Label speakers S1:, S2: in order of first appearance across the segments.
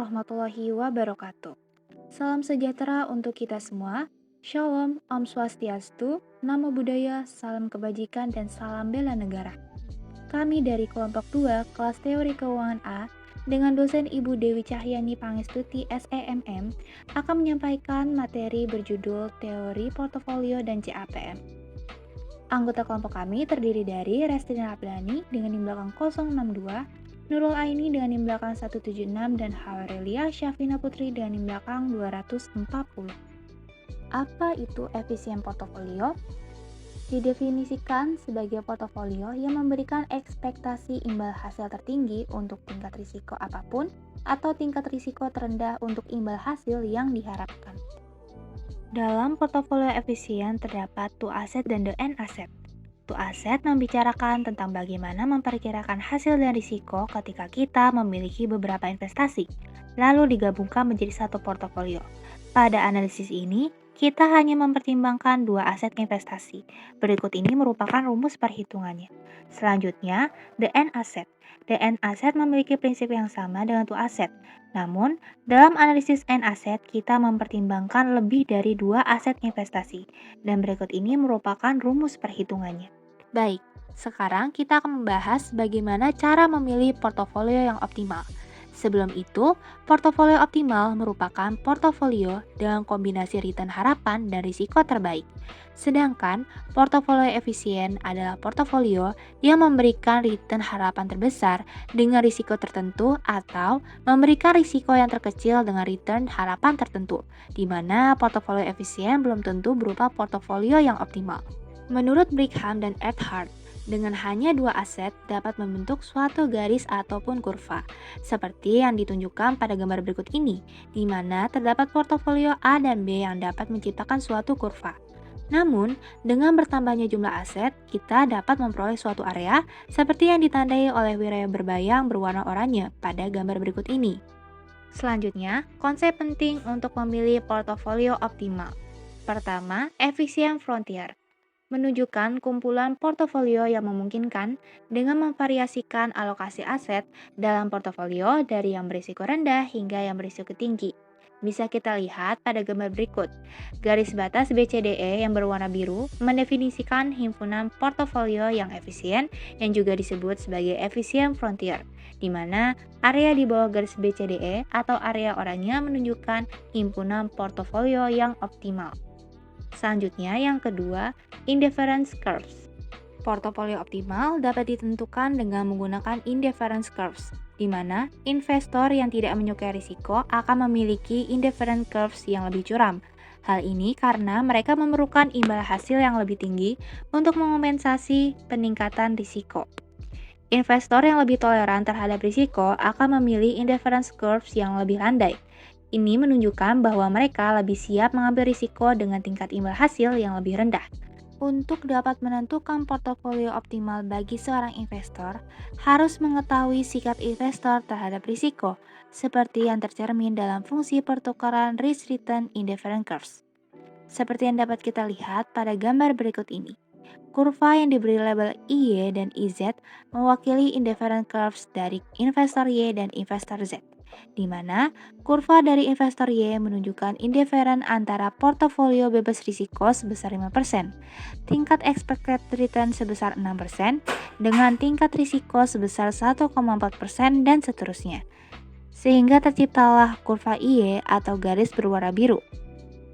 S1: warahmatullahi wabarakatuh. Salam sejahtera untuk kita semua. Shalom, Om Swastiastu, Namo Buddhaya, salam kebajikan dan salam bela negara. Kami dari kelompok 2 kelas teori keuangan A dengan dosen Ibu Dewi Cahyani Pangestuti SEMM akan menyampaikan materi berjudul Teori Portofolio dan CAPM. Anggota kelompok kami terdiri dari Restina Abdani dengan NIM belakang 062, Nurul Aini dengan NIM belakang 176, dan Hawarelia Syafina Putri dengan NIM belakang 240. Apa itu efisien portofolio? Didefinisikan sebagai portofolio yang memberikan ekspektasi imbal hasil tertinggi untuk tingkat risiko apapun atau tingkat risiko terendah untuk imbal hasil yang diharapkan. Dalam portofolio efisien terdapat to asset dan the end asset. To asset membicarakan tentang bagaimana memperkirakan hasil dan risiko ketika kita memiliki beberapa investasi, lalu digabungkan menjadi satu portofolio. Pada analisis ini, kita hanya mempertimbangkan dua aset investasi. Berikut ini merupakan rumus perhitungannya. Selanjutnya, the end asset. The end asset memiliki prinsip yang sama dengan to asset. Namun, dalam analisis end asset, kita mempertimbangkan lebih dari dua aset investasi. Dan berikut ini merupakan rumus perhitungannya. Baik, sekarang kita akan membahas bagaimana cara memilih portofolio yang optimal. Sebelum itu, portofolio optimal merupakan portofolio dengan kombinasi return harapan dan risiko terbaik. Sedangkan portofolio efisien adalah portofolio yang memberikan return harapan terbesar dengan risiko tertentu atau memberikan risiko yang terkecil dengan return harapan tertentu, di mana portofolio efisien belum tentu berupa portofolio yang optimal. Menurut Brigham dan Earhart, dengan hanya dua aset dapat membentuk suatu garis ataupun kurva, seperti yang ditunjukkan pada gambar berikut ini, di mana terdapat portofolio A dan B yang dapat menciptakan suatu kurva. Namun, dengan bertambahnya jumlah aset, kita dapat memperoleh suatu area seperti yang ditandai oleh wilayah berbayang berwarna oranye pada gambar berikut ini. Selanjutnya, konsep penting untuk memilih portofolio optimal. Pertama, efisien frontier. Menunjukkan kumpulan portofolio yang memungkinkan dengan memvariasikan alokasi aset dalam portofolio dari yang berisiko rendah hingga yang berisiko tinggi. Bisa kita lihat pada gambar berikut. Garis batas BCDE yang berwarna biru mendefinisikan himpunan portofolio yang efisien yang juga disebut sebagai efisien frontier, di mana area di bawah garis BCDE atau area oranye menunjukkan himpunan portofolio yang optimal. Selanjutnya, yang kedua, indifference curves. Portofolio optimal dapat ditentukan dengan menggunakan indifference curves, di mana investor yang tidak menyukai risiko akan memiliki indifference curves yang lebih curam. Hal ini karena mereka memerlukan imbal hasil yang lebih tinggi untuk mengompensasi peningkatan risiko. Investor yang lebih toleran terhadap risiko akan memilih indifference curves yang lebih landai. Ini menunjukkan bahwa mereka lebih siap mengambil risiko dengan tingkat imbal hasil yang lebih rendah. Untuk dapat menentukan portofolio optimal bagi seorang investor, harus mengetahui sikap investor terhadap risiko, seperti yang tercermin dalam fungsi pertukaran risk-return indifference curves. Seperti yang dapat kita lihat pada gambar berikut ini. Kurva yang diberi label IY dan IZ mewakili indifference curves dari investor Y dan investor Z, di mana kurva dari investor Y menunjukkan indifferent antara portofolio bebas risiko sebesar 5%, tingkat expected return sebesar 6%, dengan tingkat risiko sebesar 1,4% dan seterusnya. Sehingga terciptalah kurva IY atau garis berwarna biru.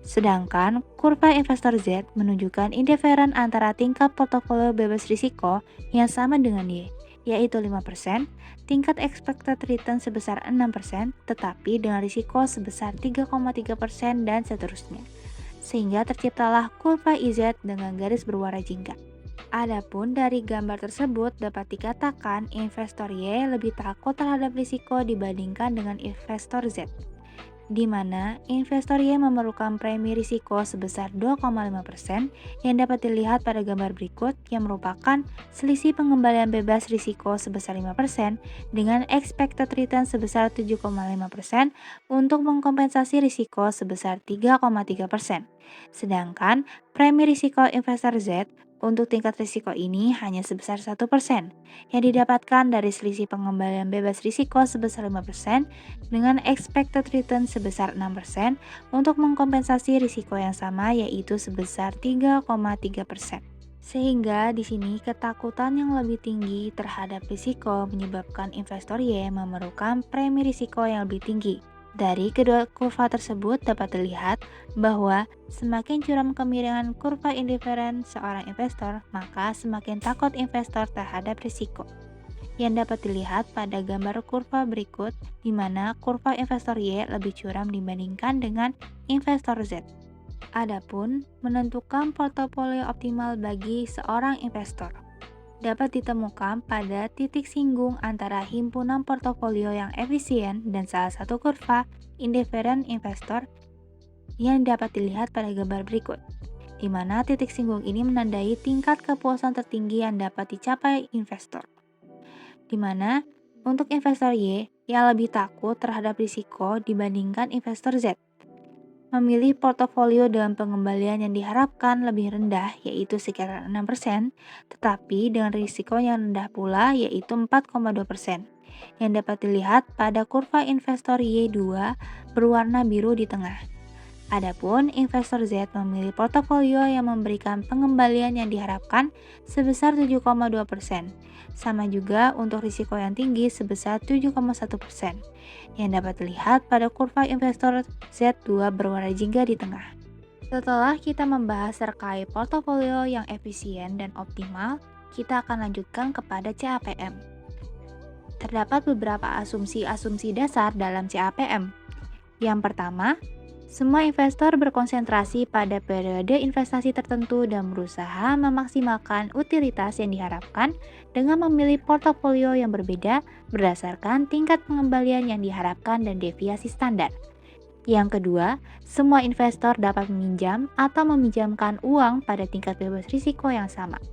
S1: Sedangkan kurva investor Z menunjukkan indifferent antara tingkat portofolio bebas risiko yang sama dengan Y, yaitu 5%, tingkat expected return sebesar 6%, tetapi dengan risiko sebesar 3,3% dan seterusnya. Sehingga terciptalah kurva IZ dengan garis berwarna jingga. Adapun dari gambar tersebut dapat dikatakan investor Y lebih takut terhadap risiko dibandingkan dengan investor Z, di mana investor Y memerlukan premi risiko sebesar 2,5% yang dapat dilihat pada gambar berikut yang merupakan selisih pengembalian bebas risiko sebesar 5% dengan expected return sebesar 7,5% untuk mengkompensasi risiko sebesar 3,3%. Sedangkan premi risiko investor Z Untuk tingkat risiko ini hanya sebesar 1%, yang didapatkan dari selisih pengembalian bebas risiko sebesar 5% dengan expected return sebesar 6% untuk mengkompensasi risiko yang sama yaitu sebesar 3,3%. Sehingga di sini ketakutan yang lebih tinggi terhadap risiko menyebabkan investor Y memerlukan premi risiko yang lebih tinggi. Dari kedua kurva tersebut dapat dilihat bahwa semakin curam kemiringan kurva indiferen seorang investor, maka semakin takut investor terhadap risiko. Yang dapat dilihat pada gambar kurva berikut, di mana kurva investor Y lebih curam dibandingkan dengan investor Z. Adapun menentukan portofolio optimal bagi seorang investor dapat ditemukan pada titik singgung antara himpunan portofolio yang efisien dan salah satu kurva indifferent investor yang dapat dilihat pada gambar berikut, di mana titik singgung ini menandai tingkat kepuasan tertinggi yang dapat dicapai investor. Di mana untuk investor Y yang lebih takut terhadap risiko dibandingkan investor Z, memilih portofolio dengan pengembalian yang diharapkan lebih rendah yaitu sekitar 6%, tetapi dengan risiko yang rendah pula yaitu 4,2%, yang dapat dilihat pada kurva investor Y2 berwarna biru di tengah. Adapun investor Z memilih portofolio yang memberikan pengembalian yang diharapkan sebesar 7,2%, sama juga untuk risiko yang tinggi sebesar 7,1%, yang dapat dilihat pada kurva investor Z2 berwarna jingga di tengah. Setelah kita membahas terkait portofolio yang efisien dan optimal, kita akan lanjutkan kepada CAPM. Terdapat beberapa asumsi-asumsi dasar dalam CAPM. Yang pertama, semua investor berkonsentrasi pada periode investasi tertentu dan berusaha memaksimalkan utilitas yang diharapkan dengan memilih portofolio yang berbeda berdasarkan tingkat pengembalian yang diharapkan dan deviasi standar. Yang kedua, semua investor dapat meminjam atau meminjamkan uang pada tingkat bebas risiko yang sama.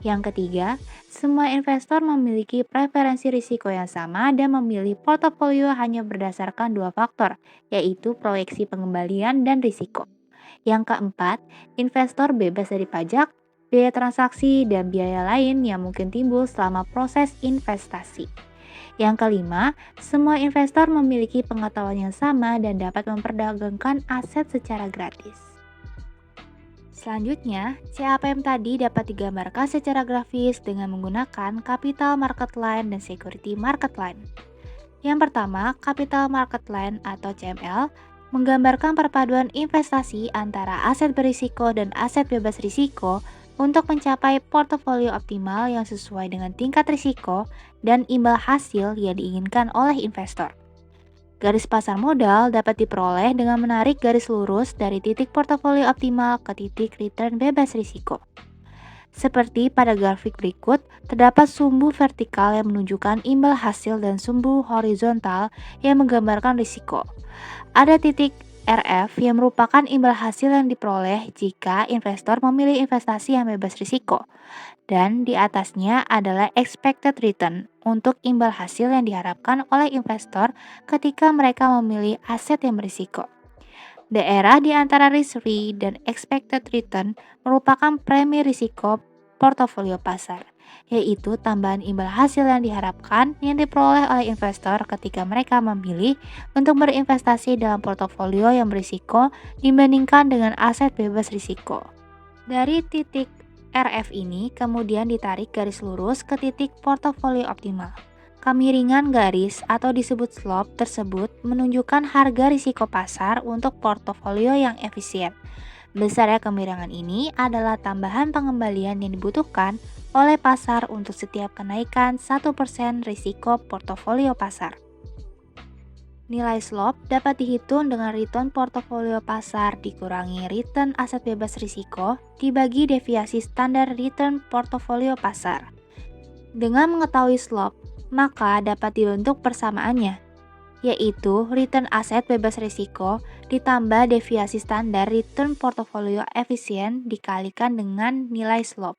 S1: Yang ketiga, semua investor memiliki preferensi risiko yang sama dan memilih portofolio hanya berdasarkan dua faktor, yaitu proyeksi pengembalian dan risiko. Yang keempat, investor bebas dari pajak, biaya transaksi, dan biaya lain yang mungkin timbul selama proses investasi. Yang kelima, semua investor memiliki pengetahuan yang sama dan dapat memperdagangkan aset secara gratis. Selanjutnya, CAPM tadi dapat digambarkan secara grafis dengan menggunakan Capital Market Line dan Security Market Line. Yang pertama, Capital Market Line atau CML menggambarkan perpaduan investasi antara aset berisiko dan aset bebas risiko untuk mencapai portofolio optimal yang sesuai dengan tingkat risiko dan imbal hasil yang diinginkan oleh investor. Garis pasar modal dapat diperoleh dengan menarik garis lurus dari titik portofolio optimal ke titik return bebas risiko. Seperti pada grafik berikut, terdapat sumbu vertikal yang menunjukkan imbal hasil dan sumbu horizontal yang menggambarkan risiko. Ada titik RF yang merupakan imbal hasil yang diperoleh jika investor memilih investasi yang bebas risiko. Dan di atasnya adalah expected return untuk imbal hasil yang diharapkan oleh investor ketika mereka memilih aset yang berisiko. Daerah di antara risk-free dan expected return merupakan premi risiko portofolio pasar, yaitu tambahan imbal hasil yang diharapkan yang diperoleh oleh investor ketika mereka memilih untuk berinvestasi dalam portofolio yang berisiko dibandingkan dengan aset bebas risiko. Dari titik RF ini kemudian ditarik garis lurus ke titik portofolio optimal. Kemiringan garis atau disebut slope tersebut menunjukkan harga risiko pasar untuk portofolio yang efisien. Besarnya kemiringan ini adalah tambahan pengembalian yang dibutuhkan oleh pasar untuk setiap kenaikan 1% risiko portofolio pasar. Nilai slope dapat dihitung dengan return portofolio pasar dikurangi return aset bebas risiko dibagi deviasi standar return portofolio pasar. Dengan mengetahui slope, maka dapat dibentuk persamaannya, yaitu return aset bebas risiko ditambah deviasi standar return portofolio efisien dikalikan dengan nilai slope.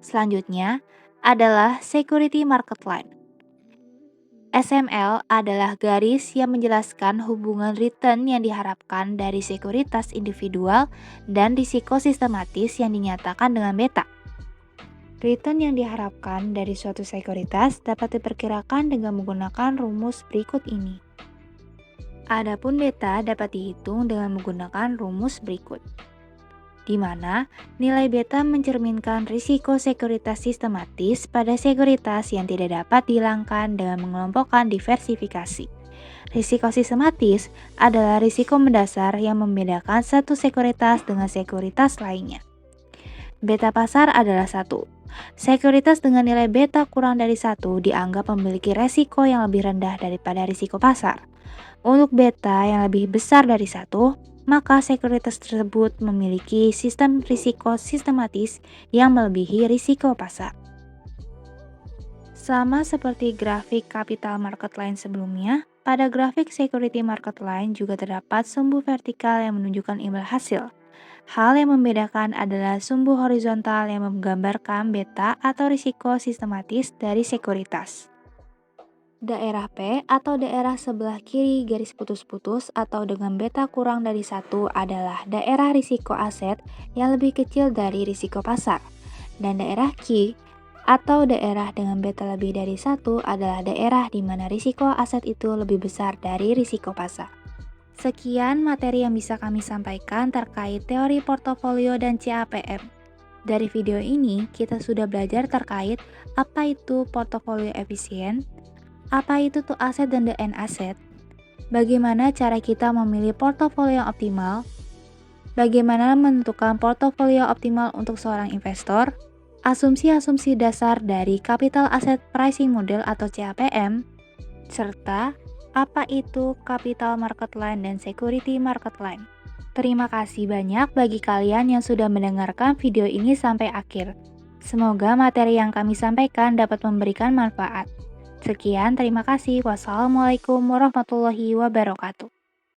S1: Selanjutnya adalah security market line. SML adalah garis yang menjelaskan hubungan return yang diharapkan dari sekuritas individual dan risiko sistematis yang dinyatakan dengan beta. Return yang diharapkan dari suatu sekuritas dapat diperkirakan dengan menggunakan rumus berikut ini. Adapun beta dapat dihitung dengan menggunakan rumus berikut, di mana nilai beta mencerminkan risiko sekuritas sistematis pada sekuritas yang tidak dapat dihilangkan dengan mengelompokkan diversifikasi. Risiko sistematis adalah risiko mendasar yang membedakan satu sekuritas dengan sekuritas lainnya. Beta pasar adalah 1. Sekuritas dengan nilai beta kurang dari 1 dianggap memiliki resiko yang lebih rendah daripada risiko pasar. Untuk beta yang lebih besar dari 1, maka sekuritas tersebut memiliki sistem risiko sistematis yang melebihi risiko pasar. Sama seperti grafik capital market line sebelumnya, pada grafik security market line juga terdapat sumbu vertikal yang menunjukkan imbal hasil. Hal yang membedakan adalah sumbu horizontal yang menggambarkan beta atau risiko sistematis dari sekuritas. Daerah P atau daerah sebelah kiri garis putus-putus atau dengan beta kurang dari 1 adalah daerah risiko aset yang lebih kecil dari risiko pasar. Dan daerah Q atau daerah dengan beta lebih dari 1 adalah daerah di mana risiko aset itu lebih besar dari risiko pasar. Sekian materi yang bisa kami sampaikan terkait teori portofolio dan CAPM. Dari video ini, kita sudah belajar terkait apa itu portofolio efisien, apa itu to asset dan the end asset, bagaimana cara kita memilih portofolio yang optimal, bagaimana menentukan portofolio optimal untuk seorang investor, asumsi-asumsi dasar dari Capital Asset Pricing Model atau CAPM, serta apa itu Capital Market Line dan Security Market Line. Terima kasih banyak bagi kalian yang sudah mendengarkan video ini sampai akhir. Semoga materi yang kami sampaikan dapat memberikan manfaat. Sekian, terima kasih. Wassalamualaikum warahmatullahi wabarakatuh.